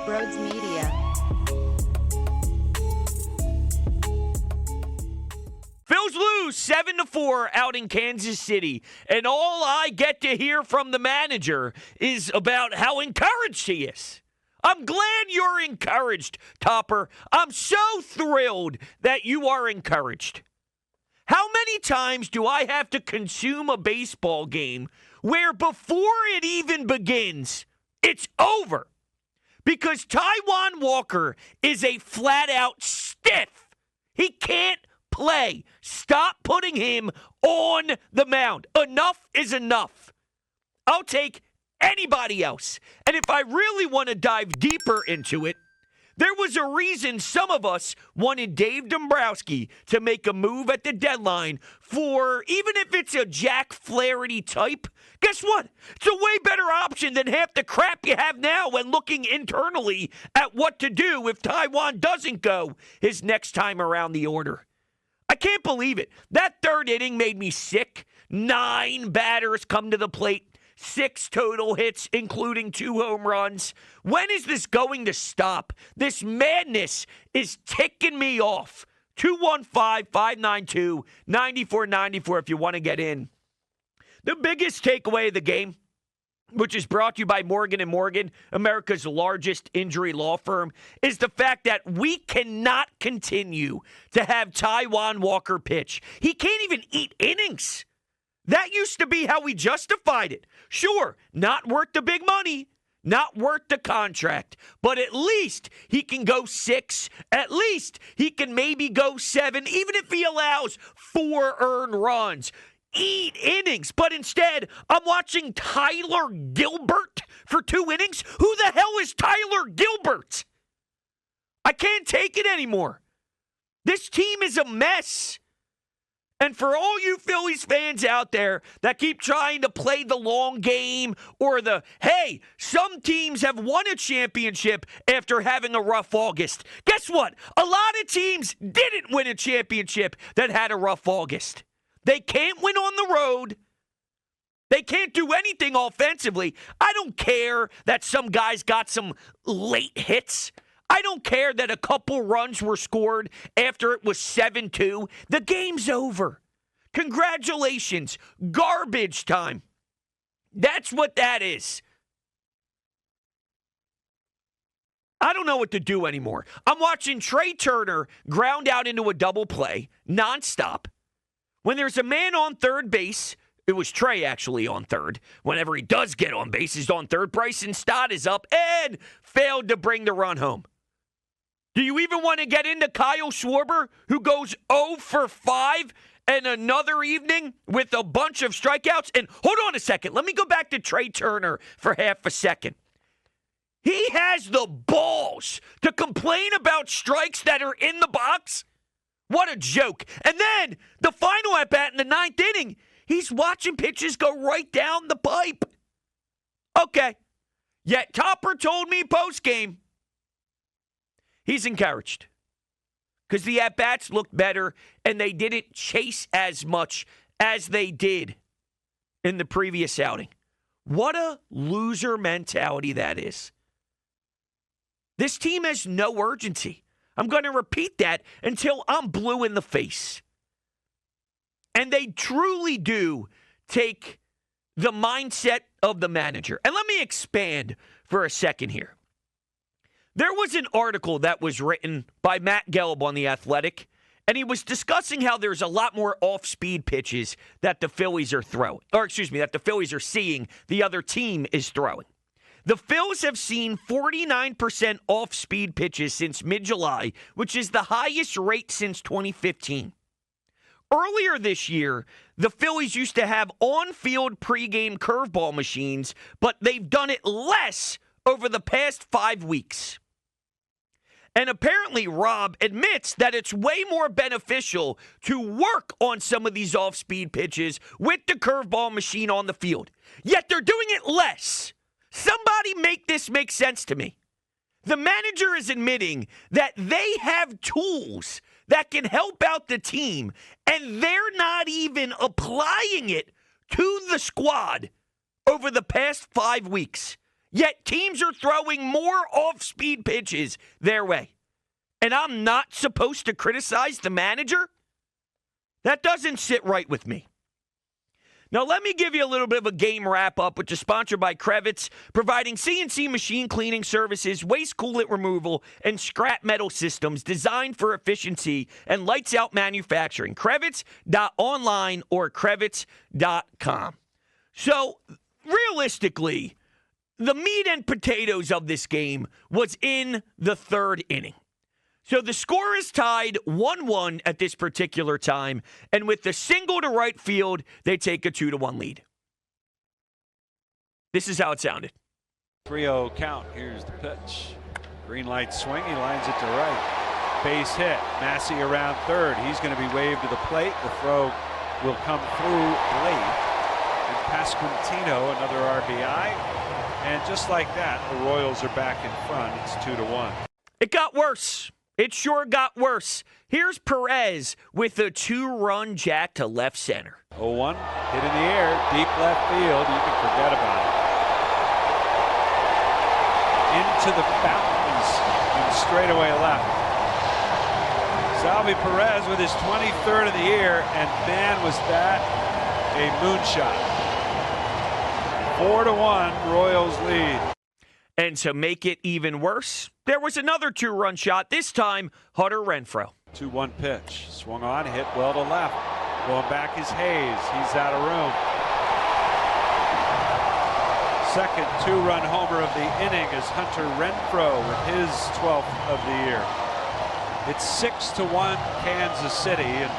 Brodes Media. Phils lose 7-4 out in Kansas City, and all I get to hear from the manager is about how encouraged he is. I'm glad you're encouraged, Topper. I'm so thrilled that you are encouraged. How many times do I have to consume a baseball game where before it even begins, it's over? Because Taijuan Walker is a flat-out stiff. He can't play. Stop putting him on the mound. Enough is enough. I'll take anybody else. And if I really want to dive deeper into it, there was a reason some of us wanted Dave Dombrowski to make a move at the deadline for, even if it's a Jack Flaherty type, guess what? It's a way better option than half the crap you have now when looking internally at what to do if Taijuan doesn't go his next time around the order. I can't believe it. That third inning made me sick. 9 batters come to the plate. 6 total hits, including 2 home runs. When is this going to stop? This madness is ticking me off. 215-592-9494 if you want to get in. The biggest takeaway of the game, which is brought to you by Morgan & Morgan, America's largest injury law firm, is the fact that we cannot continue to have Taijuan Walker pitch. He can't even eat innings. That used to be how we justified it. Sure, not worth the big money, not worth the contract, but at least he can go 6. At least he can maybe go 7, even if he allows 4 earned runs. Eat innings, but instead, I'm watching Tyler Gilbert for 2 innings. Who the hell is Tyler Gilbert? I can't take it anymore. This team is a mess. And for all you Phillies fans out there that keep trying to play the long game or hey, some teams have won a championship after having a rough August. Guess what? A lot of teams didn't win a championship that had a rough August. They can't win on the road. They can't do anything offensively. I don't care that some guys got some late hits. I don't care that a couple runs were scored after it was 7-2. The game's over. Congratulations. Garbage time. That's what that is. I don't know what to do anymore. I'm watching Trey Turner ground out into a double play nonstop. When there's a man on third base, it was Trey actually on third. Whenever he does get on base, he's on third. Bryson Stott is up and failed to bring the run home. Do you even want to get into Kyle Schwarber, who goes 0 for 5 and another evening with a bunch of strikeouts? And hold on a second. Let me go back to Trey Turner for half a second. He has the balls to complain about strikes that are in the box. What a joke. And then the final at-bat in the 9th inning, he's watching pitches go right down the pipe. Okay. Yet Topper told me post-game, he's encouraged because the at-bats looked better and they didn't chase as much as they did in the previous outing. What a loser mentality that is. This team has no urgency. I'm going to repeat that until I'm blue in the face. And they truly do take the mindset of the manager. And let me expand for a second here. There was an article that was written by Matt Gelb on The Athletic, and he was discussing how there's a lot more off-speed pitches that the Phillies are throwing. That the Phillies are seeing the other team is throwing. The Phils have seen 49% off-speed pitches since mid-July, which is the highest rate since 2015. Earlier this year, the Phillies used to have on-field pregame curveball machines, but they've done it less over the past 5 weeks. And apparently, Rob admits that it's way more beneficial to work on some of these off-speed pitches with the curveball machine on the field. Yet they're doing it less. Somebody make this make sense to me. The manager is admitting that they have tools that can help out the team, and they're not even applying it to the squad over the past 5 weeks. Yet teams are throwing more off-speed pitches their way. And I'm not supposed to criticize the manager? That doesn't sit right with me. Now, let me give you a little bit of a game wrap-up, which is sponsored by Crevitz, providing CNC machine cleaning services, waste coolant removal, and scrap metal systems designed for efficiency and lights-out manufacturing. Crevitz.online or Crevitz.com. So, realistically, the meat and potatoes of this game was in the third inning. So the score is tied 1-1 at this particular time, and with the single to right field, they take a 2-1 lead. This is how it sounded. 3-0 count. Here's the pitch. Green light swing. He lines it to right. Base hit. Massey around third. He's going to be waved to the plate. The throw will come through late. And Pasquantino, another RBI. And just like that, the Royals are back in front. It's 2-1. It got worse. It sure got worse. Here's Perez with a 2-run jack to left center. 0-1, hit in the air, deep left field. You can forget about it. Into the fountains and straightaway left. Salvi Perez with his 23rd of the year, and man, was that a moonshot. 4-1, Royals lead. And to make it even worse, there was another 2-run shot, this time Hunter Renfroe. 2-1 pitch. Swung on, hit well to left. Going back is Hayes. He's out of room. Second 2-run homer of the inning is Hunter Renfroe with his 12th of the year. It's 6-1 Kansas City, and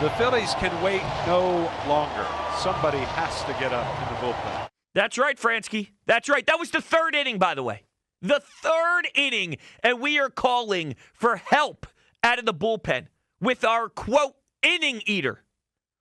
the Phillies can wait no longer. Somebody has to get up in the bullpen. That's right, Fransky. That's right. That was the third inning, by the way. The third inning, and we are calling for help out of the bullpen with our, quote, inning eater.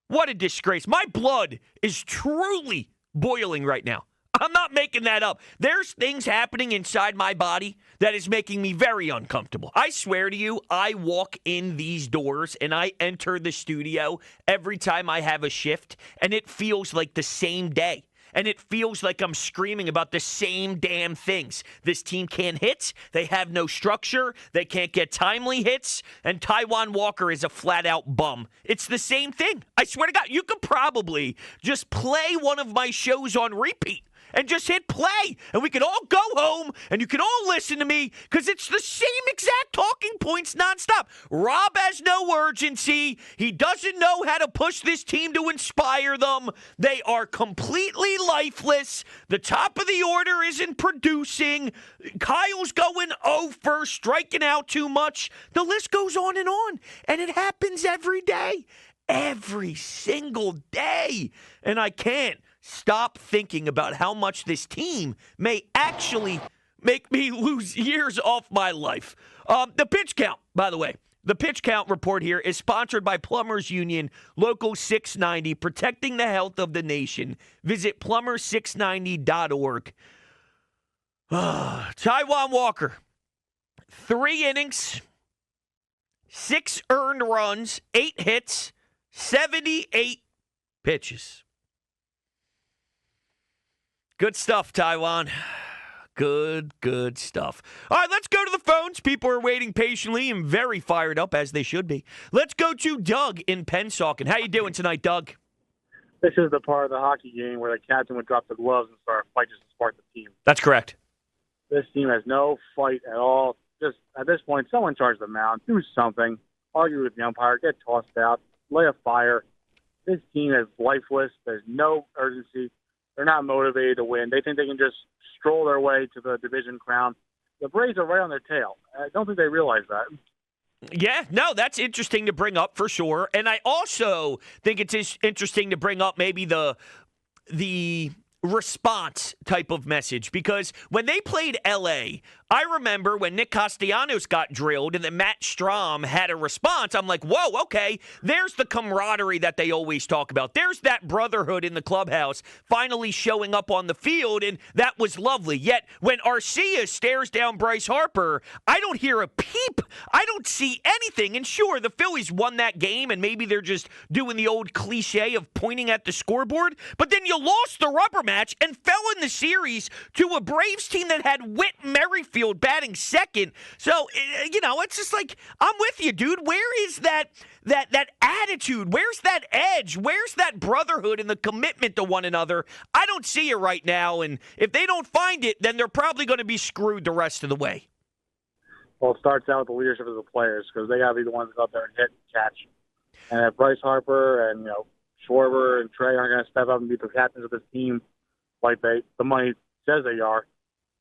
What a disgrace. My blood is truly boiling right now. I'm not making that up. There's things happening inside my body that is making me very uncomfortable. I swear to you, I walk in these doors and I enter the studio every time I have a shift, and it feels like the same day. And it feels like I'm screaming about the same damn things. This team can't hit. They have no structure. They can't get timely hits. And Taijuan Walker is a flat-out bum. It's the same thing. I swear to God, you could probably just play one of my shows on repeat and just hit play, and we could all go home, and you can all listen to me, because it's the same exact talking points nonstop. Rob has no urgency. He doesn't know how to push this team to inspire them. They are completely lifeless. The top of the order isn't producing. Kyle's going over, striking out too much. The list goes on, and it happens every day. Every single day. And I can't stop thinking about how much this team may actually make me lose years off my life. The pitch count, by the way. The pitch count report here is sponsored by Plumbers Union, Local 690, protecting the health of the nation. Visit plumber690.org. Taijuan Walker, 3 innings, 6 earned runs, 8 hits, 78 pitches. Good stuff, Taijuan. Good stuff. All right, let's go to the phones. People are waiting patiently and very fired up, as they should be. Let's go to Doug in Pennsauken. How you doing tonight, Doug? This is the part of the hockey game where the captain would drop the gloves and start a fight just to spark the team. That's correct. This team has no fight at all. Just at this point, someone charge the mound, do something, argue with the umpire, get tossed out, lay a fire. This team is lifeless. There's no urgency. They're not motivated to win. They think they can just stroll their way to the division crown. The Braves are right on their tail. I don't think they realize that. Yeah, no, that's interesting to bring up for sure. And I also think it's interesting to bring up maybe the response type of message, because when they played LA, I remember when Nick Castellanos got drilled and then Matt Strom had a response. I'm like, whoa, okay, there's the camaraderie that they always talk about. There's that brotherhood in the clubhouse finally showing up on the field, and that was lovely. Yet when Arcia stares down Bryce Harper, I don't hear a peep. I don't see anything. And sure, the Phillies won that game, and maybe they're just doing the old cliche of pointing at the scoreboard, but then you lost the rubber match. match and fell in the series to a Braves team that had Whit Merrifield batting second. So, it's just like, I'm with you, dude. Where is that attitude? Where's that edge? Where's that brotherhood and the commitment to one another? I don't see it right now, and if they don't find it, then they're probably going to be screwed the rest of the way. Well, it starts out with the leadership of the players because they got to be the ones that go up there and hit and catch. And if Bryce Harper and Schwarber and Trey aren't going to step up and be the captains of this team like the money says they are,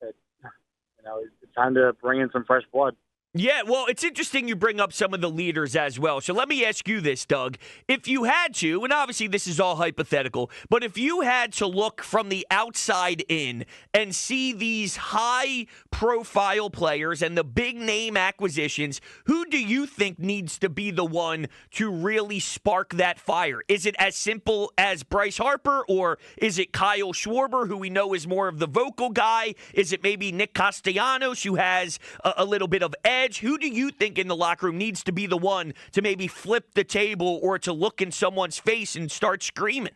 it's time to bring in some fresh blood. Yeah, well, it's interesting you bring up some of the leaders as well. So let me ask you this, Doug. If you had to, and obviously this is all hypothetical, but if you had to look from the outside in and see these high-profile players and the big-name acquisitions, who do you think needs to be the one to really spark that fire? Is it as simple as Bryce Harper, or is it Kyle Schwarber, who we know is more of the vocal guy? Is it maybe Nick Castellanos, who has a little bit of edge? Who do you think in the locker room needs to be the one to maybe flip the table or to look in someone's face and start screaming?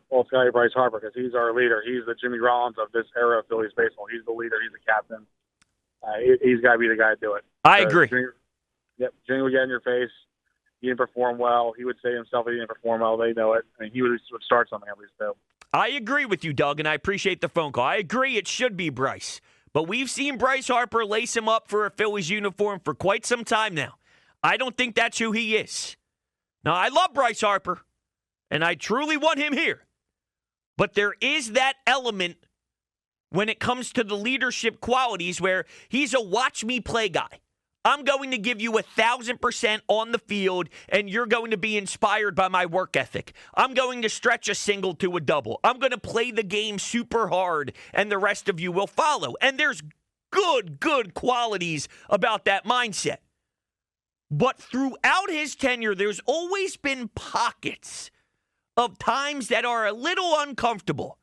Well, it's got to be Bryce Harper because he's our leader. He's the Jimmy Rollins of this era of Phillies baseball. He's the leader. He's the captain. He's got to be the guy to do it. I agree. Jimmy would get in your face. He didn't perform well. He would say himself he didn't perform well. They know it. I mean, he would start something at least, too. I agree with you, Doug, and I appreciate the phone call. I agree it should be Bryce. But we've seen Bryce Harper lace him up for a Phillies uniform for quite some time now. I don't think that's who he is. Now, I love Bryce Harper, and I truly want him here. But there is that element when it comes to the leadership qualities where he's a watch-me-play guy. I'm going to give you 1,000% on the field, and you're going to be inspired by my work ethic. I'm going to stretch a single to a double. I'm going to play the game super hard, and the rest of you will follow. And there's good qualities about that mindset. But throughout his tenure, there's always been pockets of times that are a little uncomfortable,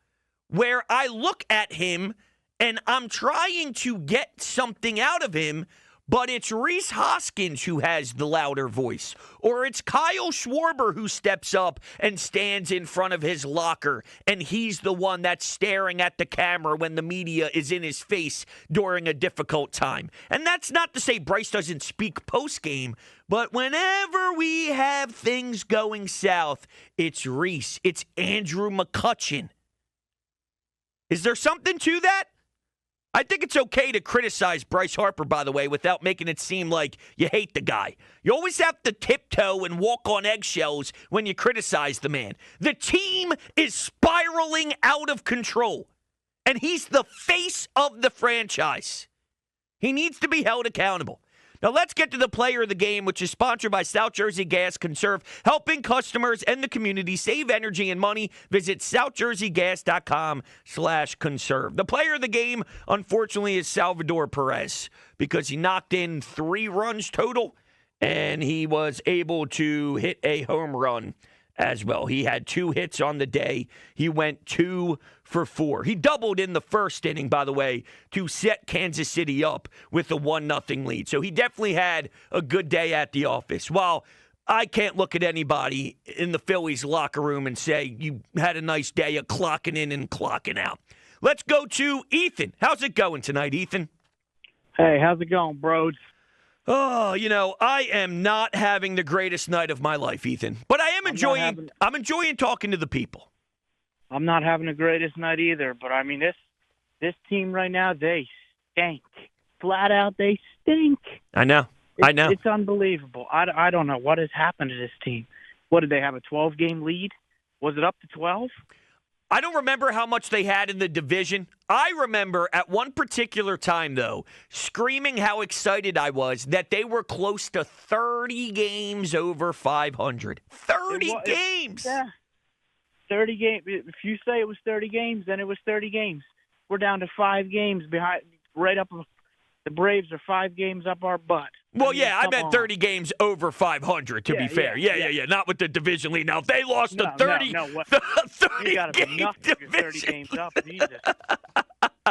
where I look at him, and I'm trying to get something out of him, but it's Rhys Hoskins who has the louder voice. Or it's Kyle Schwarber who steps up and stands in front of his locker, and he's the one that's staring at the camera when the media is in his face during a difficult time. And that's not to say Bryce doesn't speak postgame, but whenever we have things going south, it's Rhys, it's Andrew McCutchen. Is there something to that? I think it's okay to criticize Bryce Harper, by the way, without making it seem like you hate the guy. You always have to tiptoe and walk on eggshells when you criticize the man. The team is spiraling out of control, and he's the face of the franchise. He needs to be held accountable. Now let's get to the player of the game, which is sponsored by South Jersey Gas Conserve, helping customers and the community save energy and money. Visit southjerseygas.com/conserve. The player of the game, unfortunately, is Salvador Perez because he knocked in 3 runs total, and he was able to hit a home run as well. He had 2 hits on the day. He went 2 for 4. He doubled in the first inning, by the way, to set Kansas City up with a 1-0 lead. So he definitely had a good day at the office. While I can't look at anybody in the Phillies locker room and say you had a nice day of clocking in and clocking out. Let's go to Ethan. How's it going tonight, Ethan? Hey, how's it going, Brodes? Oh, I am not having the greatest night of my life, Ethan. But I am enjoying talking to the people. I'm not having the greatest night either, but I mean this team right now, they stink. Flat out, they stink. I know. It's unbelievable. I don't know what has happened to this team. What, did they have a 12-game lead? Was it up to 12? I don't remember how much they had in the division. I remember at one particular time, though, screaming how excited I was that they were close to 30 games over 500. 30 games! Yeah. 30 games. If you say it was 30 games, then it was 30 games. We're down to 5 games behind, right up. The Braves are 5 games up our butt. Well, I meant 30 games over 500, to be fair. Yeah. Not with the division lead. Now, if they lost to 30, 30 you got to be nuts if you're 30 games up. Jesus.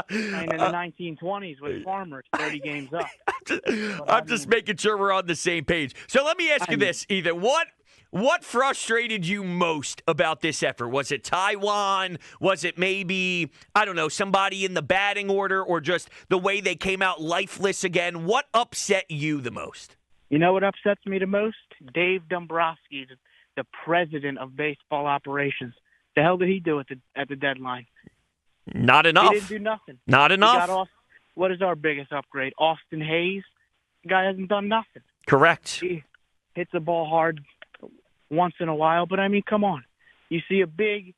And in the 1920s with Farmers, 30 games up. I'm just making sure we're on the same page. So let me ask you this, Ethan. What frustrated you most about this effort? Was it Taijuan? Was it maybe, I don't know, somebody in the batting order, or just the way they came out lifeless again? What upset you the most? You know what upsets me the most? Dave Dombrowski, the president of baseball operations. The hell did he do at the deadline? Not enough. He didn't do nothing. Not enough. He got what is our biggest upgrade? Austin Hayes. The guy hasn't done nothing. Correct. He hits the ball hard once in a while, but I mean, come on. You see a big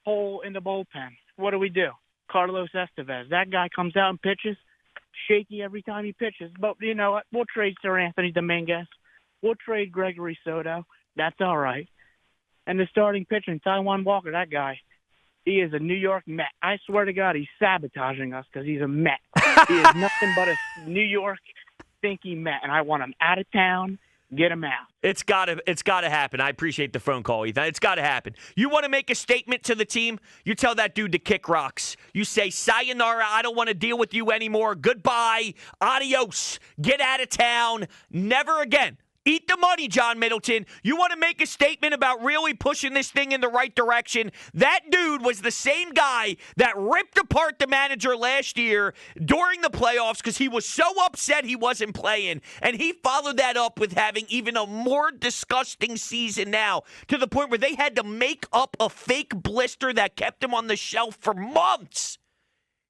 hole in the bullpen. What do? Carlos Estevez. That guy comes out and pitches, shaky every time he pitches. But you know what? We'll trade Sir Anthony Dominguez. We'll trade Gregory Soto. That's all right. And the starting pitcher, Taijuan Walker, that guy, he is a New York Met. I swear to God, he's sabotaging us because he's a Met. He is nothing but a New York thinking Met, and I want him out of town. Get him out. It's got to happen. I appreciate the phone call, Ethan. It's got to happen. You want to make a statement to the team? You tell that dude to kick rocks. You say, sayonara, I don't want to deal with you anymore. Goodbye. Adios. Get out of town. Never again. Eat the money, John Middleton. You want to make a statement about really pushing this thing in the right direction? That dude was the same guy that ripped apart the manager last year during the playoffs because he was so upset he wasn't playing. And he followed that up with having even a more disgusting season now, to the point where they had to make up a fake blister that kept him on the shelf for months.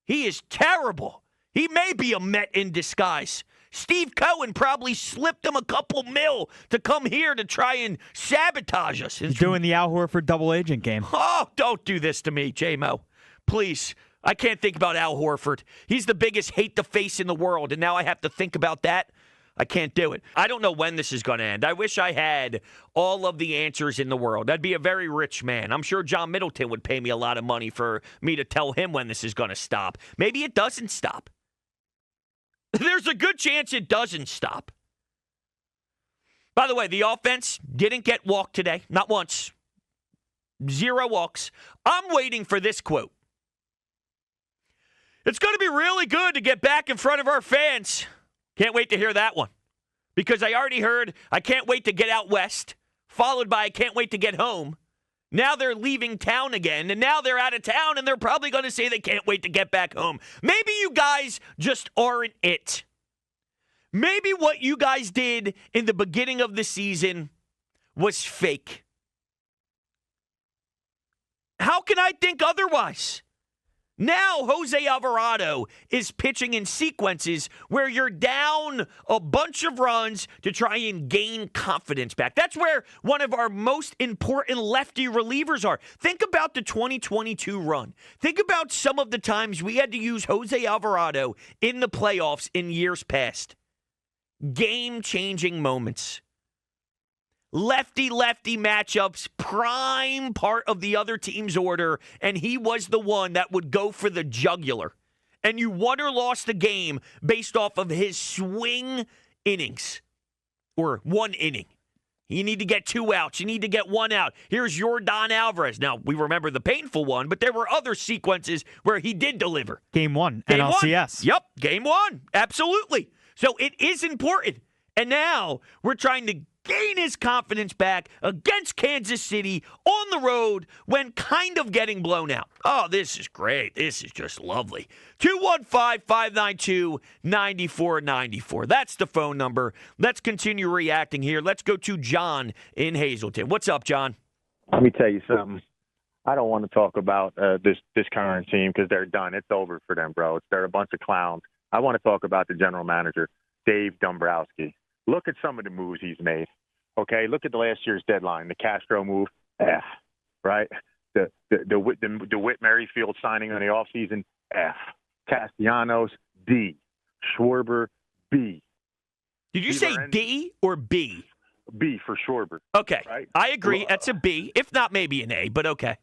He is terrible. He may be a Met in disguise. Steve Cohen probably slipped him a couple mil to come here to try and sabotage us. He's doing the Al Horford double agent game. Oh, don't do this to me, J-Mo. Please. I can't think about Al Horford. He's the biggest hate the face in the world, and now I have to think about that. I can't do it. I don't know when this is going to end. I wish I had all of the answers in the world. I'd be a very rich man. I'm sure John Middleton would pay me a lot of money for me to tell him when this is going to stop. Maybe it doesn't stop. There's a good chance it doesn't stop. By the way, the offense didn't get walked today. Not once. 0 walks. I'm waiting for this quote. It's going to be really good to get back in front of our fans. Can't wait to hear that one. Because I already heard, I can't wait to get out west, followed by I can't wait to get home. Now they're leaving town again, and now they're out of town, and they're probably going to say they can't wait to get back home. Maybe you guys just aren't it. Maybe what you guys did in the beginning of the season was fake. How can I think otherwise? Now Jose Alvarado is pitching in sequences where you're down a bunch of runs to try and gain confidence back. That's where one of our most important lefty relievers are. Think about the 2022 run. Think about some of the times we had to use Jose Alvarado in the playoffs in years past. Game-changing moments. Lefty-lefty matchups, prime part of the other team's order, and he was the one that would go for the jugular. And you won or lost the game based off of his swing innings, or 1 inning. You need to get 2 outs. You need to get 1 out. Here's Yordan Alvarez. Now, we remember the painful one, but there were other sequences where he did deliver. Game 1, Game NLCS. 1. Yep, game 1. Absolutely. So it is important. And now we're trying to gain his confidence back against Kansas City on the road when kind of getting blown out. Oh, this is great. This is just lovely. 215-592-9494. That's the phone number. Let's continue reacting here. Let's go to John in Hazleton. What's up, John? Let me tell you something. I don't want to talk about this current team because they're done. It's over for them, bro. They're a bunch of clowns. I want to talk about the general manager, Dave Dombrowski. Look at some of the moves he's made. Okay, look at the last year's deadline. The Castro move, F. Right? The Whit Merrifield signing on the offseason, F. Castellanos, D. Schwarber, B. Did you say D or B? B for Schwarber. Okay, right? I agree. That's a B, if not maybe an A, but okay.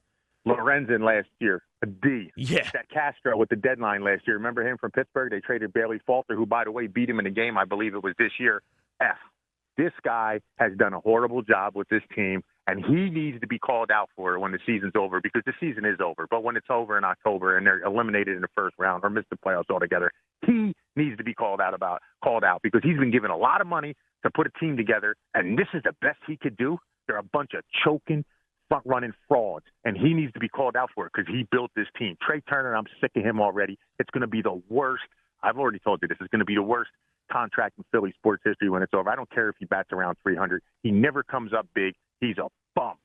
Lorenzen last year, a D. Yeah. That Castro with the deadline last year. Remember him from Pittsburgh? They traded Bailey Falter, who, by the way, beat him in a game, I believe it was this year. F. This guy has done a horrible job with this team, And he needs to be called out for it when the season's over, because the season is over. But when it's over in October and they're eliminated in the first round or miss the playoffs altogether, he needs to be called out because he's been given a lot of money to put a team together, and this is the best he could do. They're a bunch of choking, front-running frauds, and he needs to be called out for it because he built this team. Trey Turner, I'm sick of him already. It's going to be the worst. I've already told you this is going to be the worst contract in Philly sports history when it's over. I don't care if he bats around 300. He never comes up big. He's a bum.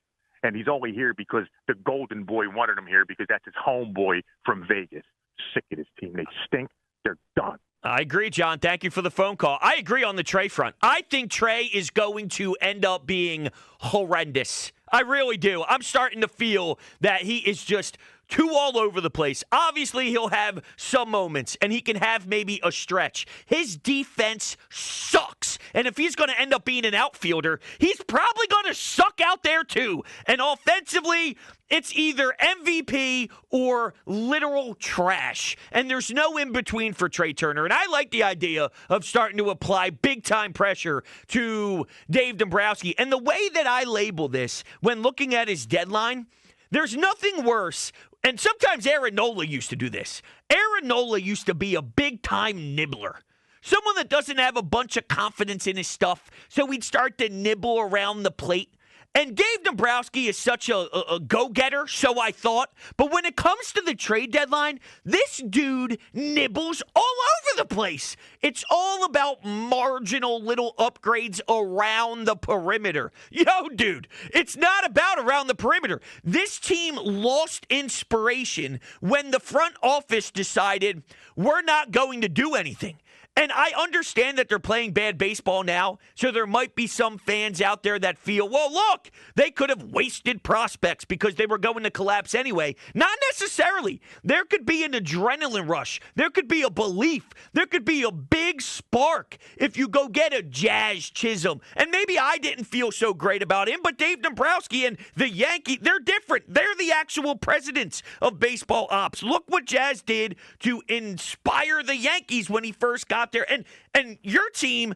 And he's only here because the Golden Boy wanted him here because that's his homeboy from Vegas. Sick of this team. They stink. They're done. I agree, John. Thank you for the phone call. I agree on the Trey front. I think Trey is going to end up being horrendous. I really do. I'm starting to feel that he is just too all over the place. Obviously, he'll have some moments, and he can have maybe a stretch. His defense sucks. And if he's going to end up being an outfielder, he's probably going to suck out there too. And offensively, it's either MVP or literal trash. And there's no in-between for Trey Turner. And I like the idea of starting to apply big-time pressure to Dave Dombrowski. And the way that I label this when looking at his deadline, there's nothing worse. And sometimes Aaron Nola used to do this. Aaron Nola used to be a big-time nibbler. Someone that doesn't have a bunch of confidence in his stuff, so he'd start to nibble around the plate. And Dave Dombrowski is such a go-getter, so I thought. But when it comes to the trade deadline, this dude nibbles all over the place. It's all about marginal little upgrades around the perimeter. Yo, dude, it's not about around the perimeter. This team lost inspiration when the front office decided we're not going to do anything. And I understand that they're playing bad baseball now, so there might be some fans out there that feel, well, look, they could have wasted prospects because they were going to collapse anyway. Not necessarily. There could be an adrenaline rush. There could be a belief. There could be a big spark if you go get a Jazz Chisholm. And maybe I didn't feel so great about him, but Dave Dombrowski and the Yankees, they're different. They're the actual presidents of baseball ops. Look what Jazz did to inspire the Yankees when he first got there. And your team,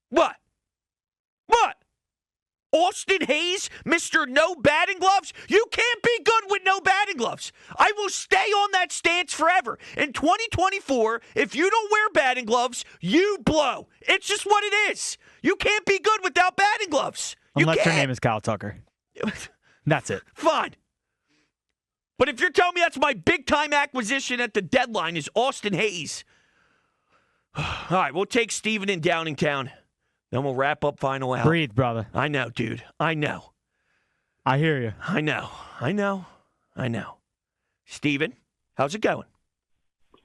what? Austin Hayes, Mr. No Batting Gloves? You can't be good with no batting gloves. I will stay on that stance forever. In 2024, if you don't wear batting gloves, you blow. It's just what it is. You can't be good without batting gloves. Unless your name is Kyle Tucker. That's it. Fine. But if you're telling me that's my big-time acquisition at the deadline is Austin Hayes, all right, we'll take Steven in Downingtown. Then we'll wrap up final out. Breathe, brother. I know, dude. I know. I hear you. I know. Steven, how's it going?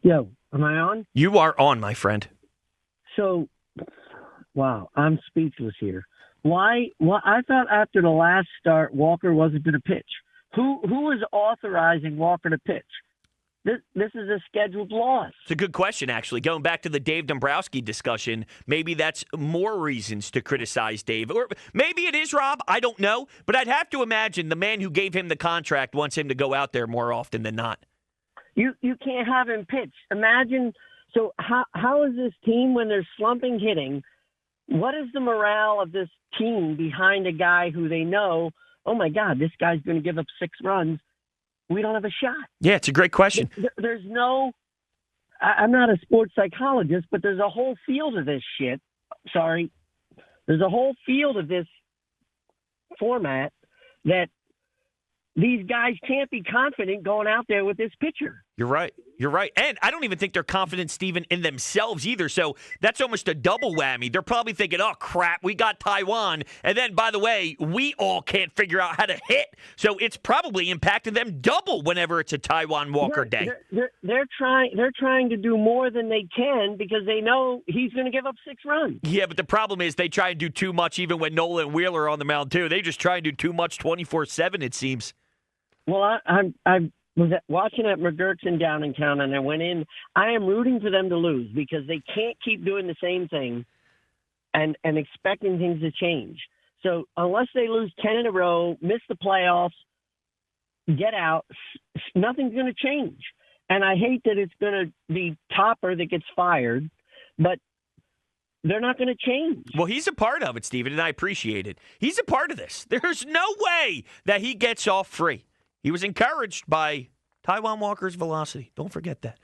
Yo, am I on? You are on, my friend. So, wow, I'm speechless here. Why? I thought after the last start, Walker wasn't going to pitch. Who was authorizing Walker to pitch? This is a scheduled loss. It's a good question, actually. Going back to the Dave Dombrowski discussion, maybe that's more reasons to criticize Dave. Or maybe it is, Rob. I don't know. But I'd have to imagine the man who gave him the contract wants him to go out there more often than not. You can't have him pitch. Imagine. So how is this team when they're slumping hitting? What is the morale of this team behind a guy who they know, oh, my God, this guy's going to give up 6 runs? We don't have a shot. Yeah, it's a great question. There's no – I'm not a sports psychologist, but there's a whole field of this shit. Sorry. There's a whole field of this format that these guys can't be confident going out there with this pitcher. You're right. And I don't even think they're confident, Steven, in themselves either. So that's almost a double whammy. They're probably thinking, oh, crap, we got Taijuan. And then, by the way, we all can't figure out how to hit. So it's probably impacting them double whenever it's a Taijuan Walker day. They're trying to do more than they can because they know he's going to give up 6 runs. Yeah, but the problem is they try and do too much even when Nola and Wheeler are on the mound, too. They just try and do too much 24/7, it seems. Well, I was watching at McGurk's in Downingtown, and I went in. I am rooting for them to lose because they can't keep doing the same thing and expecting things to change. So unless they lose 10 in a row, miss the playoffs, get out, nothing's going to change. And I hate that it's going to be Topper that gets fired, but they're not going to change. Well, he's a part of it, Steven, and I appreciate it. He's a part of this. There's no way that he gets off free. He was encouraged by Taijuan Walker's velocity. Don't forget that.